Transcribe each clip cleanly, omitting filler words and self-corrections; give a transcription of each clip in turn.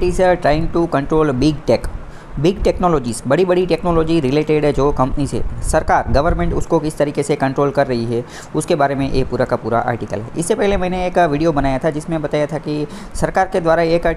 Is trying to control big technologies, बड़ी बड़ी technology related जो कंपनी से सरकार गवर्नमेंट उसको किस तरीके से कंट्रोल कर रही है, उसके बारे में ये पूरा का पूरा आर्टिकल है। इससे पहले मैंने एक वीडियो बनाया था जिसमें बताया था कि सरकार के द्वारा एक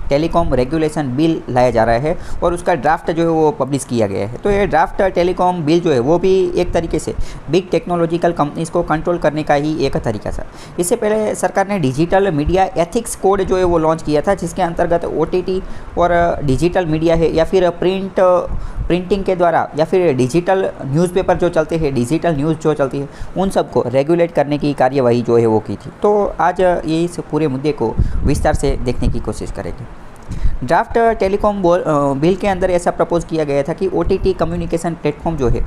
टेलीकॉम रेगुलेशन बिल लाया जा रहा है और उसका ड्राफ्ट जो है वो पब्लिश किया गया है। तो ये ड्राफ्ट टेलीकॉम बिल जो है वो भी एक तरीके से बिग टेक्नोलॉजिकल कंपनीज़ को कंट्रोल करने का ही एक तरीका था। इससे पहले सरकार ने डिजिटल मीडिया एथिक्स कोड जो है वो लॉन्च किया था, जिसके अंतर्गत OTT और डिजिटल मीडिया है या फिर प्रिंटिंग के द्वारा या फिर डिजिटल न्यूज़पेपर जो चलते हैं, डिजिटल न्यूज़ जो चलती है, उन सबको रेगुलेट करने की कार्यवाही जो है वो की थी। तो आज ये इस पूरे मुद्दे को विस्तार से देखने की कोशिश करेंगे। ड्राफ्ट टेलीकॉम बिल के अंदर ऐसा प्रपोज किया गया था कि OTT कम्युनिकेशन प्लेटफॉर्म जो है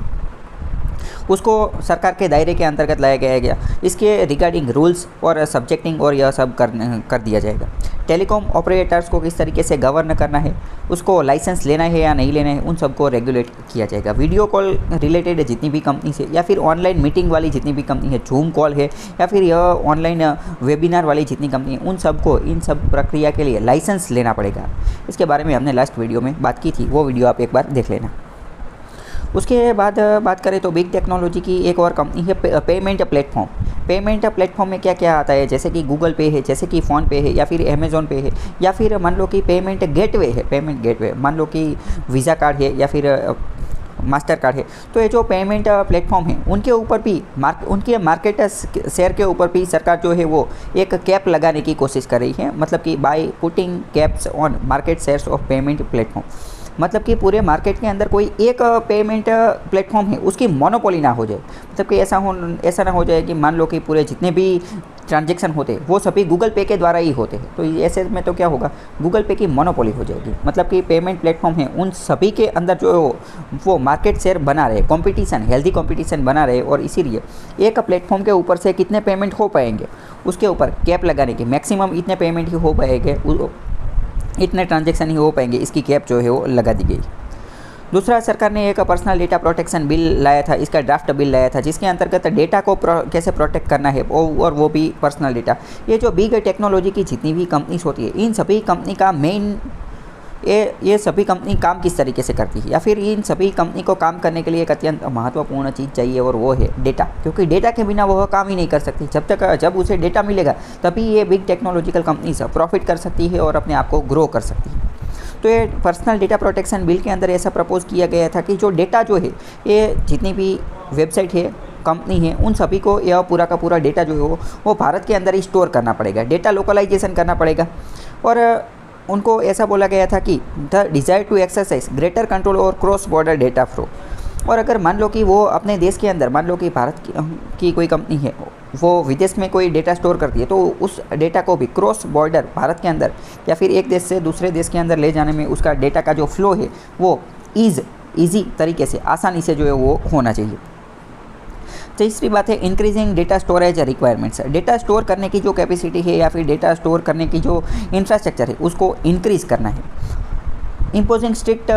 उसको सरकार के दायरे के अंतर्गत लाया गया। इसके रिगार्डिंग रूल्स और सब्जेक्टिंग और यह सब कर दिया जाएगा। टेलीकॉम ऑपरेटर्स को किस तरीके से गवर्न करना है, उसको लाइसेंस लेना है या नहीं लेना है, उन सबको रेगुलेट किया जाएगा। वीडियो कॉल रिलेटेड जितनी भी कंपनी है या फिर ऑनलाइन मीटिंग वाली जितनी भी कंपनी है, जूम कॉल है या फिर यह ऑनलाइन वेबिनार वाली जितनी कंपनी है, उन सबको इन सब प्रक्रिया के लिए लाइसेंस लेना पड़ेगा। इसके बारे में हमने लास्ट वीडियो में बात की थी, वो वीडियो आप एक बार देख लेना। उसके बाद बात करें तो बिग टेक्नोलॉजी की एक और कंपनी है पेमेंट प्लेटफॉर्म में क्या क्या आता है, जैसे कि गूगल पे है, जैसे कि फ़ोन पे है या फिर अमेज़ॉन पे है या फिर मान लो कि पेमेंट गेटवे मान लो कि वीज़ा कार्ड है या फिर मास्टर कार्ड है। तो ये जो पेमेंट प्लेटफॉर्म है उनके ऊपर भी उनके मार्केट शेयर के ऊपर भी सरकार जो है वो एक कैप लगाने की कोशिश कर रही है, मतलब कि by putting caps on market shares of payment platform, मतलब कि पूरे मार्केट के अंदर कोई एक पेमेंट प्लेटफॉर्म है उसकी मोनोपोली ना हो जाए। मतलब कि ऐसा ना हो जाए कि मान लो कि पूरे जितने भी ट्रांजैक्शन होते हैं वो सभी गूगल पे के द्वारा ही होते हैं। तो ऐसे में तो क्या होगा, गूगल पे की मोनोपोली हो जाएगी। मतलब कि पेमेंट प्लेटफॉर्म है उन सभी के अंदर जो वो मार्केट शेयर बना रहे, हेल्दी कॉम्पिटिशन बना रहे, और इसीलिए एक प्लेटफॉर्म के ऊपर से कितने पेमेंट हो पाएंगे उसके ऊपर कैप लगाने की, मैक्सिमम इतने पेमेंट ही हो पाएंगे, इतने ट्रांजैक्शन ही हो पाएंगे, इसकी कैप जो है वो लगा दी गई। दूसरा, सरकार ने एक पर्सनल डेटा प्रोटेक्शन बिल लाया था, इसका ड्राफ्ट बिल लाया था, जिसके अंतर्गत डेटा को कैसे प्रोटेक्ट करना है और वो भी पर्सनल डेटा। ये जो बिग टेक्नोलॉजी की जितनी भी कंपनीज होती है, इन सभी कंपनी का मेन ये सभी कंपनी काम किस तरीके से करती है, या फिर इन सभी कंपनी को काम करने के लिए एक अत्यंत महत्वपूर्ण चीज़ चाहिए और वो है डेटा, क्योंकि डेटा के बिना वह काम ही नहीं कर सकती। जब उसे डेटा मिलेगा तभी ये बिग टेक्नोलॉजिकल कंपनीज प्रॉफिट कर सकती है और अपने आप को ग्रो कर सकती है। तो ये पर्सनल डेटा प्रोटेक्शन बिल के अंदर ऐसा प्रपोज किया गया था कि जो डेटा जो है, ये जितनी भी वेबसाइट है, कंपनी है, उन सभी को यह पूरा का पूरा डेटा जो है वो भारत के अंदर ही स्टोर करना पड़ेगा, डेटा लोकलाइजेशन करना पड़ेगा। और उनको ऐसा बोला गया था कि the desire to exercise greater control और क्रॉस बॉर्डर डेटा फ्लो। और अगर मान लो कि वो अपने देश के अंदर, मान लो कि भारत की कोई कंपनी है, वो विदेश में कोई डेटा स्टोर करती है, तो उस डेटा को भी क्रॉस बॉर्डर भारत के अंदर या फिर एक देश से दूसरे देश के अंदर ले जाने में उसका डेटा का जो फ्लो है वो ईजी तरीके से, आसानी से जो है वो होना चाहिए। तीसरी बात है increasing data storage requirements. Data store करने की जो कैपेसिटी है या फिर डेटा स्टोर करने की जो इंफ्रास्ट्रक्चर है उसको इंक्रीज़ करना है। Imposing strict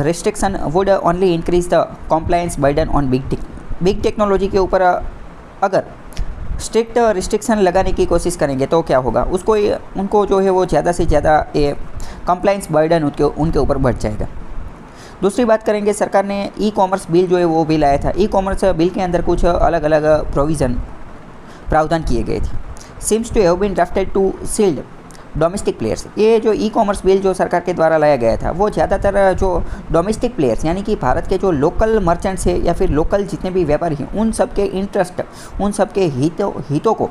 restriction would only increase the compliance burden on big technology के ऊपर अगर स्ट्रिक्ट रिस्ट्रिक्शन लगाने की कोशिश करेंगे तो क्या होगा, उनको जो है वो ज़्यादा से ज़्यादा कंप्लायंस बर्डन उनके ऊपर बढ़ जाएगा। दूसरी बात करेंगे, सरकार ने ई कॉमर्स बिल जो है वो भी लाया था। ई कॉमर्स बिल के अंदर कुछ अलग अलग प्रावधान किए गए थे। Seems to have been drafted to shield domestic players. ये जो ई कॉमर्स बिल जो सरकार के द्वारा लाया गया था वो ज़्यादातर जो डोमेस्टिक प्लेयर्स यानी कि भारत के जो लोकल मर्चेंट्स है या फिर लोकल जितने भी व्यापारी हैं, उन सब के इंटरेस्ट, उन सब के हितों को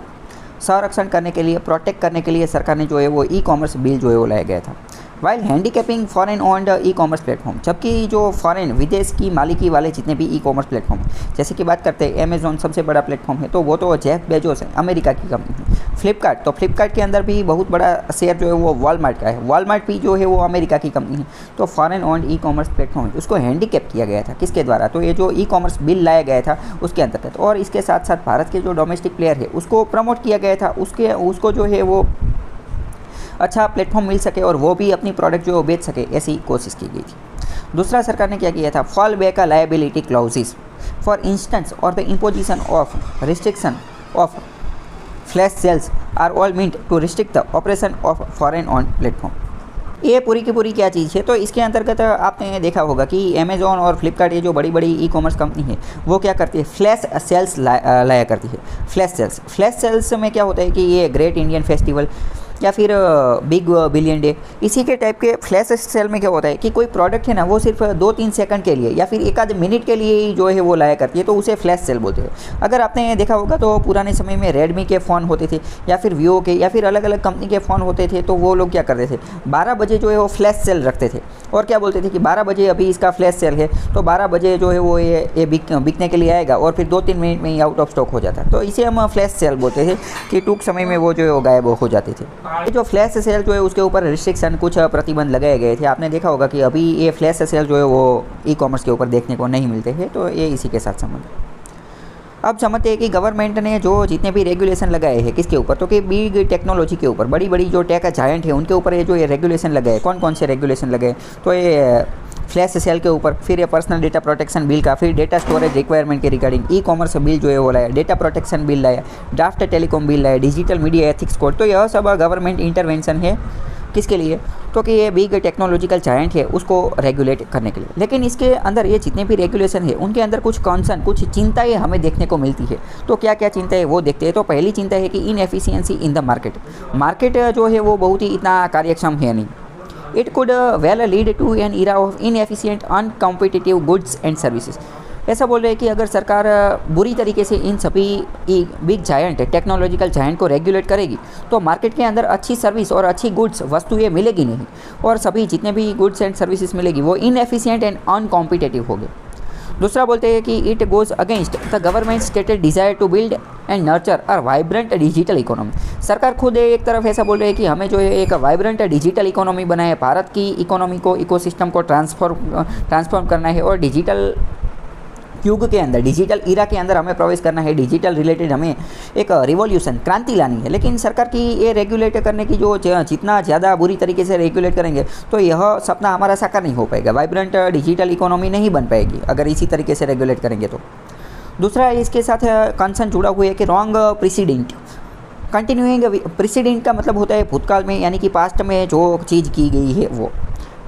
संरक्षण करने के लिए, प्रोटेक्ट करने के लिए सरकार ने जो है वो ई कॉमर्स बिल जो है वो लाया गया था। While handicapping foreign owned e commerce platform, जबकि जो फॉरेन विदेश की मालिकी वाले जितने भी ई कॉमर्स प्लेटफॉर्म, जैसे कि बात करते हैं अमेज़ॉन सबसे बड़ा प्लेटफॉर्म है, तो वो तो जेफ बेजोस है, अमेरिका की कंपनी है। फ्लिपकार्ट, तो फ्लिपकार्ट के अंदर भी बहुत बड़ा शेयर जो है वो वॉलमार्ट का है, वॉलमार्ट भी जो है वो अमेरिका की कंपनी है। तो foreign owned e commerce platform है, उसको हैंडीकैप किया गया था, किसके द्वारा, तो ये जो ई कॉमर्स बिल लाया गया था उसके अंतर्गत। और इसके साथ साथ भारत के जो डोमेस्टिक प्लेयर है उसको प्रमोट किया गया था, उसको जो है वो अच्छा प्लेटफॉर्म मिल सके और वो भी अपनी प्रोडक्ट जो बेच सके, ऐसी कोशिश की गई थी। दूसरा, सरकार ने क्या किया था, fall back liability clauses for instance और the imposition of restriction of flash sales are all meant to restrict the operation of foreign on platform. ये पूरी की पूरी क्या चीज़ है, तो इसके अंतर्गत आपने देखा होगा कि अमेज़ॉन और फ्लिपकार्ट ये जो बड़ी बड़ी ई कॉमर्स कंपनी है वो क्या करती है, फ्लैश सेल्स लाया करती है। फ्लैश सेल्स में क्या होता है कि ये ग्रेट इंडियन फेस्टिवल या फिर बिग बिलियन डे, इसी के टाइप के फ्लैश सेल में क्या होता है कि कोई प्रोडक्ट है ना वो सिर्फ 2-3 सेकंड के लिए या फिर एक आध मिनट के लिए ही जो है वो लाया करती है, तो उसे फ्लैश सेल बोलते हैं। अगर आपने देखा होगा तो पुराने समय में रेडमी के फ़ोन होते थे या फिर वीवो के या फिर अलग अलग कंपनी के फ़ोन होते थे, तो वो लोग क्या करते थे 12 बजे जो है वो फ्लैश सेल रखते थे और क्या बोलते थे कि 12 बजे अभी इसका फ्लैश सेल है, तो 12 बजे जो है वो ये बिकने के लिए आएगा और फिर 2-3 मिनट में ही आउट ऑफ स्टॉक हो जाता है। तो इसे हम फ्लैश सेल बोलते थे कि टूंक समय में वो जो है वो गायब हो जाते थे। ये जो फ्लैश सेल जो है उसके ऊपर रिस्ट्रिक्शन कुछ प्रतिबंध लगाए गए थे। आपने देखा होगा कि अभी ये फ्लैश सेल जो है वो ई कॉमर्स के ऊपर देखने को नहीं मिलते हैं, तो ये इसी के साथ संबंध है। अब समझते हैं कि गवर्नमेंट ने जो जितने भी रेगुलेशन लगाए हैं किसके ऊपर, तो कि बिग टेक्नोलॉजी के ऊपर, बड़ी बड़ी जो टेक जायंट है उनके ऊपर ये जो ये रेगुलेशन लगाए, कौन कौन से रेगुलेशन लगाए, तो ये फ्लैश सेल के ऊपर, फिर ये पर्सनल डेटा प्रोटेक्शन बिल का, फिर डेटा स्टोरेज रिक्वायरमेंट के रिगार्डिंग ई कॉमर्स बिल जो है वो लाया, डेटा प्रोटेक्शन बिल लाया, ड्राफ्ट टेलीकॉम बिल लाया, डिजिटल मीडिया एथिक्स कोड। तो यह सब गवर्नमेंट इंटरवेंशन है किसके लिए, तो कि ये बिग टेक्नोलॉजिकल जायंट है उसको रेगुलेट करने के लिए। लेकिन इसके अंदर ये जितने भी रेगुलेशन है उनके अंदर कुछ कॉन्सर्न, कुछ चिंताएं हमें देखने को मिलती है। तो क्या क्या चिंता है वो देखते हैं। तो पहली चिंता है कि इनएफिशिएंसी इन द मार्केट जो है वो बहुत ही इतना कार्यक्षम है नहीं। It could well lead to an era of inefficient uncompetitive goods and services. ऐसा बोल रहे हैं कि अगर सरकार बुरी तरीके से इन सभी बिग जायंट टेक्नोलॉजिकल जायंट को रेगुलेट करेगी तो मार्केट के अंदर अच्छी सर्विस और अच्छी गुड्स वस्तुएं मिलेगी नहीं, और सभी जितने भी गुड्स एंड सर्विसेज मिलेगी वो इनएफिशिएंट एंड अनकॉम्पिटिटिव होंगे। दूसरा बोलते हैं कि it goes against the government stated desire to build and nurture a vibrant digital economy. सरकार खुद एक तरफ ऐसा बोल रही है कि हमें जो है एक वाइब्रेंट डिजिटल इकोनॉमी बनाए, भारत की इकोनॉमी को, इकोसिस्टम को ट्रांसफॉर्म करना है और डिजिटल युग के अंदर, डिजिटल इरा के अंदर हमें प्रवेश करना है, डिजिटल रिलेटेड हमें एक रिवॉल्यूशन, क्रांति लानी है। लेकिन सरकार की ये रेगुलेट करने की जो जितना ज़्यादा बुरी तरीके से रेगुलेट करेंगे तो यह सपना हमारा साकार नहीं हो पाएगा, वाइब्रेंट डिजिटल इकोनॉमी नहीं बन पाएगी अगर इसी तरीके से रेगुलेट करेंगे तो। दूसरा इसके साथ कंसर्न जुड़ा हुआ है कि रॉन्ग प्रेसिडेंट, कंटिन्यूइंग प्रेसिडेंट का मतलब होता है भूतकाल में, यानी कि पास्ट में जो चीज़ की गई है वो।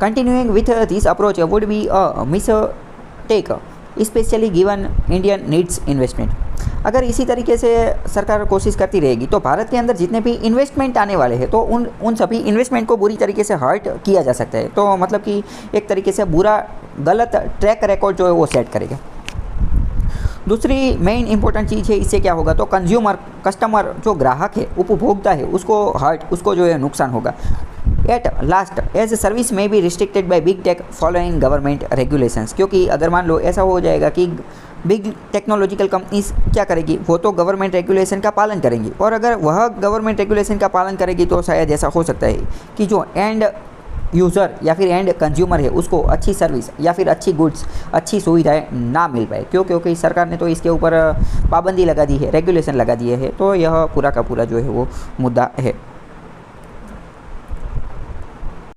Continuing with this approach would be a mistake specially given Indian needs investment. अगर इसी तरीके से सरकार कोशिश करती रहेगी तो भारत के अंदर जितने भी इन्वेस्टमेंट आने वाले हैं तो उन सभी इन्वेस्टमेंट को बुरी तरीके से हर्ट किया जा सकता है। तो मतलब कि एक तरीके से बुरा गलत ट्रैक रिकॉर्ड जो है वो सेट करेगा। दूसरी मेन इंपॉर्टेंट चीज़ है, इससे क्या होगा तो कस्टमर जो ग्राहक है, उपभोक्ता है, उसको जो है नुकसान होगा। एट लास्ट एज सर्विस में भी restricted by big tech following government regulations. क्योंकि अगर मान लो ऐसा हो जाएगा कि बिग टेक्नोलॉजिकल कंपनीज क्या करेगी, वो तो गवर्नमेंट रेगुलेशन का पालन करेंगी, और अगर वह गवर्नमेंट रेगुलेशन का पालन करेगी तो शायद ऐसा हो सकता है कि जो एंड यूज़र या फिर एंड कंज्यूमर है उसको अच्छी सर्विस या फिर अच्छी गुड्स, अच्छी सुविधाएं ना मिल पाए। क्योंकि सरकार ने तो इसके ऊपर पाबंदी लगा दी है, रेगुलेशन लगा दिए है। तो यह पूरा का पूरा जो है वो मुद्दा है।